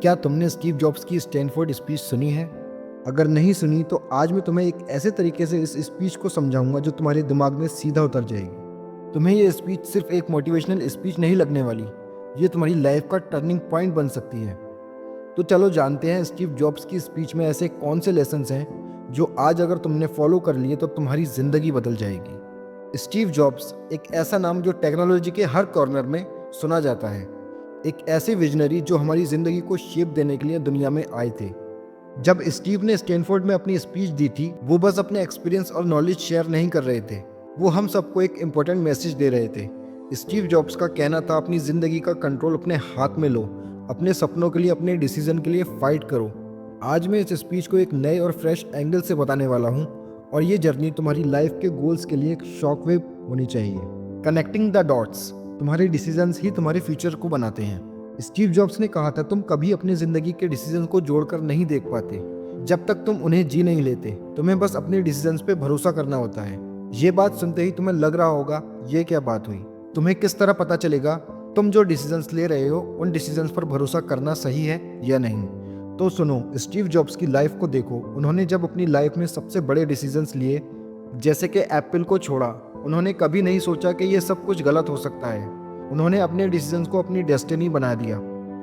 क्या तुमने Steve jobs की स्टैनफोर्ड स्पीच सुनी है? अगर नहीं सुनी तो आज मैं तुम्हें एक ऐसे तरीके से इस स्पीच को समझाऊंगा जो तुम्हारे दिमाग में सीधा उतर जाएगी। तुम्हें ये स्पीच सिर्फ एक मोटिवेशनल स्पीच नहीं लगने वाली, ये तुम्हारी लाइफ का टर्निंग पॉइंट बन सकती है। तो चलो जानते हैं स्टीव जॉब्स की स्पीच में ऐसे कौन से लेसन्स हैं जो आज अगर तुमने फॉलो कर लिए तो तुम्हारी ज़िंदगी बदल जाएगी। स्टीव जॉब्स एक ऐसा नाम जो टेक्नोलॉजी के हर कॉर्नर में सुना जाता है, एक ऐसे विजनरी जो हमारी ज़िंदगी को शेप देने के लिए दुनिया में आए थे। जब स्टीव ने स्टैनफोर्ड में अपनी स्पीच दी थी, वो बस अपने एक्सपीरियंस और नॉलेज शेयर नहीं कर रहे थे, वो हम सबको एक इम्पोर्टेंट मैसेज दे रहे थे। स्टीव जॉब्स का कहना था, अपनी ज़िंदगी का कंट्रोल अपने हाथ में लो, अपने सपनों के लिए, अपने डिसीजन के लिए फाइट करो। आज मैं इस स्पीच को एक नए और फ्रेश एंगल से बताने वाला हूँ, और ये जर्नी तुम्हारी लाइफ के गोल्स के लिए एक शॉकवेव होनी चाहिए। Connecting the dots. तुम्हारे डिसीजंस ही तुम्हारे फ्यूचर को बनाते हैं। स्टीव जॉब्स ने कहा था, तुम कभी अपनी जिंदगी के डिसीजन को जोड़कर नहीं देख पाते जब तक तुम उन्हें जी नहीं लेते। तुम्हें बस अपने डिसीजंस पे भरोसा करना होता है। ये बात सुनते ही तुम्हें लग रहा होगा, ये क्या बात हुई? तुम्हें किस तरह पता चलेगा तुम जो डिसीजंस ले रहे हो उन डिसीजंस पर भरोसा करना सही है या नहीं? तो सुनो, स्टीव जॉब्स की लाइफ को देखो। उन्होंने जब अपनी लाइफ में सबसे बड़े डिसीजंस लिए, जैसे कि एप्पल को छोड़ा, उन्होंने कभी नहीं सोचा कि ये सब कुछ गलत हो सकता है। उन्होंने अपने डिसीजंस को अपनी डेस्टिनी बना दिया।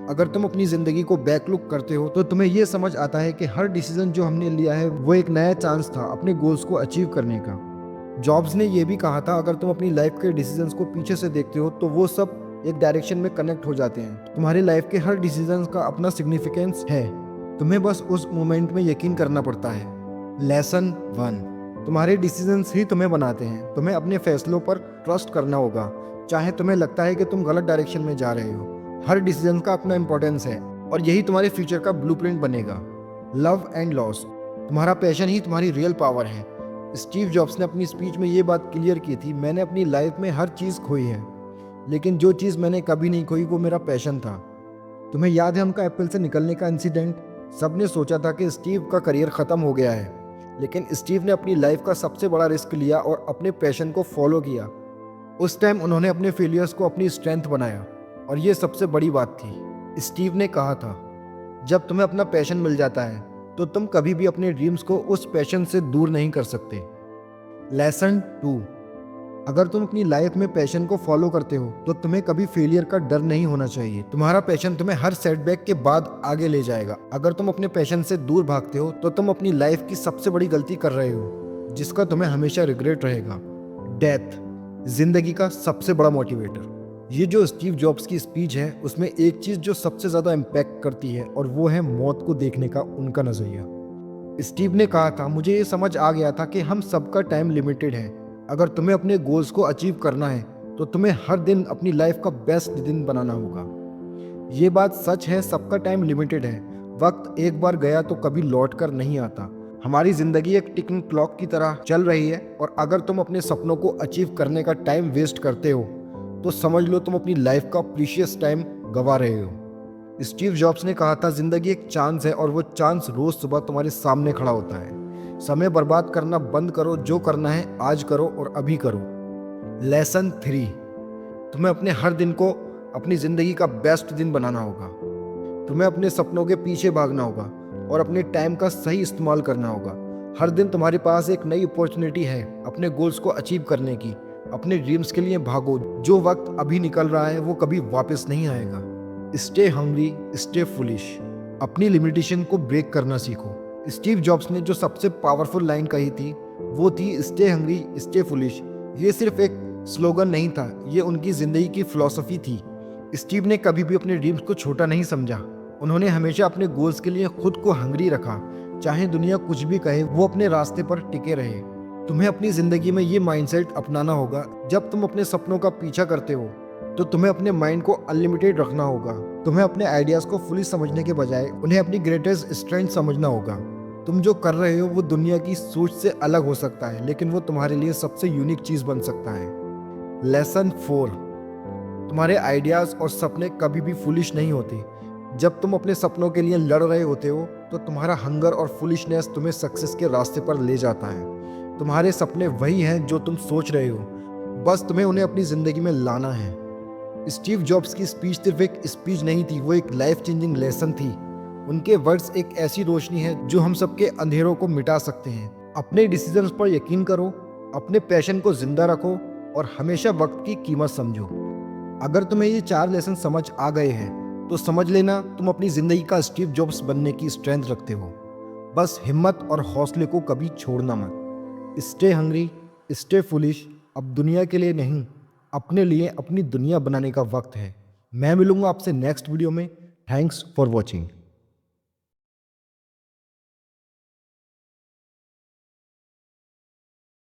अगर तुम अपनी ज़िंदगी को बैक लुक करते हो तो तुम्हें ये समझ आता है कि हर डिसीजन जो हमने लिया है वो एक नया चांस था अपने गोल्स को अचीव करने का। जॉब्स ने यह भी कहा था, अगर तुम अपनी लाइफ के डिसीजंस को पीछे से देखते हो तो वो सब एक डायरेक्शन में कनेक्ट हो जाते हैं। तुम्हारी लाइफ के हर डिसीजन का अपना सिग्निफिकेंस है, तुम्हें बस उस मोमेंट में यकीन करना पड़ता है। लेसन 1, तुम्हारे डिसीजंस ही तुम्हें बनाते हैं। तुम्हें अपने फैसलों पर ट्रस्ट करना होगा, चाहे तुम्हें लगता है कि तुम गलत डायरेक्शन में जा रहे हो। हर डिसीजन का अपना इंपॉर्टेंस है और यही तुम्हारे फ्यूचर का ब्लूप्रिंट बनेगा। Love and loss. तुम्हारा पैशन ही तुम्हारी रियल पावर है। स्टीव जॉब्स ने अपनी स्पीच में ये बात क्लियर की थी, मैंने अपनी लाइफ में हर चीज़ खोई है, लेकिन जो चीज़ मैंने कभी नहीं खोई वो मेरा पैशन था। तुम्हें याद है उनका एप्पल से निकलने का इंसिडेंट? सबने सोचा था कि स्टीव का करियर ख़त्म हो गया है, लेकिन स्टीव ने अपनी लाइफ का सबसे बड़ा रिस्क लिया और अपने पैशन को फॉलो किया। उस टाइम उन्होंने अपने फेलियर्स को अपनी स्ट्रेंथ बनाया, और ये सबसे बड़ी बात थी। स्टीव ने कहा था, जब तुम्हें अपना पैशन मिल जाता है तो तुम कभी भी अपने ड्रीम्स को उस पैशन से दूर नहीं कर सकते। लेसन 2, अगर तुम अपनी लाइफ में पैशन को फॉलो करते हो तो तुम्हें कभी फेलियर का डर नहीं होना चाहिए। तुम्हारा पैशन तुम्हें हर सेटबैक के बाद आगे ले जाएगा। अगर तुम अपने पैशन से दूर भागते हो तो तुम अपनी लाइफ की सबसे बड़ी गलती कर रहे हो, जिसका तुम्हें हमेशा रिग्रेट रहेगा। डेथ, जिंदगी का सबसे बड़ा मोटिवेटर। ये जो स्टीव जॉब्स की स्पीच है उसमें एक चीज जो सबसे ज्यादा इम्पैक्ट करती है, और वो है मौत को देखने का उनका नजरिया। स्टीव ने कहा था, मुझे ये समझ आ गया था कि हम सबका टाइम लिमिटेड है। अगर तुम्हें अपने गोल्स को अचीव करना है तो तुम्हें हर दिन अपनी लाइफ का बेस्ट दिन बनाना होगा। ये बात सच है, सबका टाइम लिमिटेड है। वक्त एक बार गया तो कभी लौट कर नहीं आता। हमारी जिंदगी एक टिकिंग क्लॉक की तरह चल रही है, और अगर तुम अपने सपनों को अचीव करने का टाइम वेस्ट करते हो तो समझ लो तुम अपनी लाइफ का प्रीशियस टाइम गंवा रहे हो। स्टीव जॉब्स ने कहा था, जिंदगी एक चांस है और वो चांस रोज सुबह तुम्हारे सामने खड़ा होता है। समय बर्बाद करना बंद करो, जो करना है आज करो और अभी करो। लेसन 3, तुम्हें अपने हर दिन को अपनी जिंदगी का बेस्ट दिन बनाना होगा। तुम्हें अपने सपनों के पीछे भागना होगा और अपने टाइम का सही इस्तेमाल करना होगा। हर दिन तुम्हारे पास एक नई अपॉर्चुनिटी है अपने गोल्स को अचीव करने की। अपने ड्रीम्स के लिए भागो। जो वक्त अभी निकल रहा है वो कभी वापस नहीं आएगा। Stay hungry, stay foolish. अपनी लिमिटेशन को ब्रेक करना सीखो। स्टीव जॉब्स ने जो सबसे पावरफुल लाइन कही थी वो थी, स्टे हंग्री, स्टे फुलिश। ये सिर्फ एक स्लोगन नहीं था, ये उनकी जिंदगी की फिलॉसफी थी। स्टीव ने कभी भी अपने ड्रीम्स को छोटा नहीं समझा। उन्होंने हमेशा अपने गोल्स के लिए खुद को हंग्री रखा। चाहे दुनिया कुछ भी कहे, वो अपने रास्ते पर टिके रहे। तुम्हें अपनी जिंदगी में ये माइंडसेट अपनाना होगा। जब तुम अपने सपनों का पीछा करते हो तो तुम्हें अपने माइंड को अनलिमिटेड रखना होगा। तुम्हें अपने आइडियाज को फुली समझने के बजाय उन्हें अपनी ग्रेटेस्ट स्ट्रेंथ समझना होगा। तुम जो कर रहे हो वो दुनिया की सोच से अलग हो सकता है, लेकिन वो तुम्हारे लिए सबसे यूनिक चीज बन सकता है। लेसन 4, तुम्हारे आइडियाज और सपने कभी भी फुलिश नहीं होते। जब तुम अपने सपनों के लिए लड़ रहे होते हो तो तुम्हारा हंगर और फुलिशनेस तुम्हें सक्सेस के रास्ते पर ले जाता है। तुम्हारे सपने वही हैं जो तुम सोच रहे हो, बस तुम्हें उन्हें अपनी जिंदगी में लाना है। स्टीव जॉब्स की स्पीच सिर्फ एक स्पीच नहीं थी, वो एक लाइफ चेंजिंग लेसन थी। उनके वर्ड्स एक ऐसी रोशनी है जो हम सबके अंधेरों को मिटा सकते हैं। अपने डिसीजंस पर यकीन करो, अपने पैशन को जिंदा रखो और हमेशा वक्त की कीमत समझो। अगर तुम्हें ये 4 लेसन समझ आ गए हैं तो समझ लेना तुम अपनी ज़िंदगी का स्टीव जॉब्स बनने की स्ट्रेंथ रखते हो। बस हिम्मत और हौसले को कभी छोड़ना मत। Stay hungry, stay foolish. अब दुनिया के लिए नहीं, अपने लिए अपनी दुनिया बनाने का वक्त है। मैं मिलूंगा आपसे नेक्स्ट वीडियो में। Thanks for watching.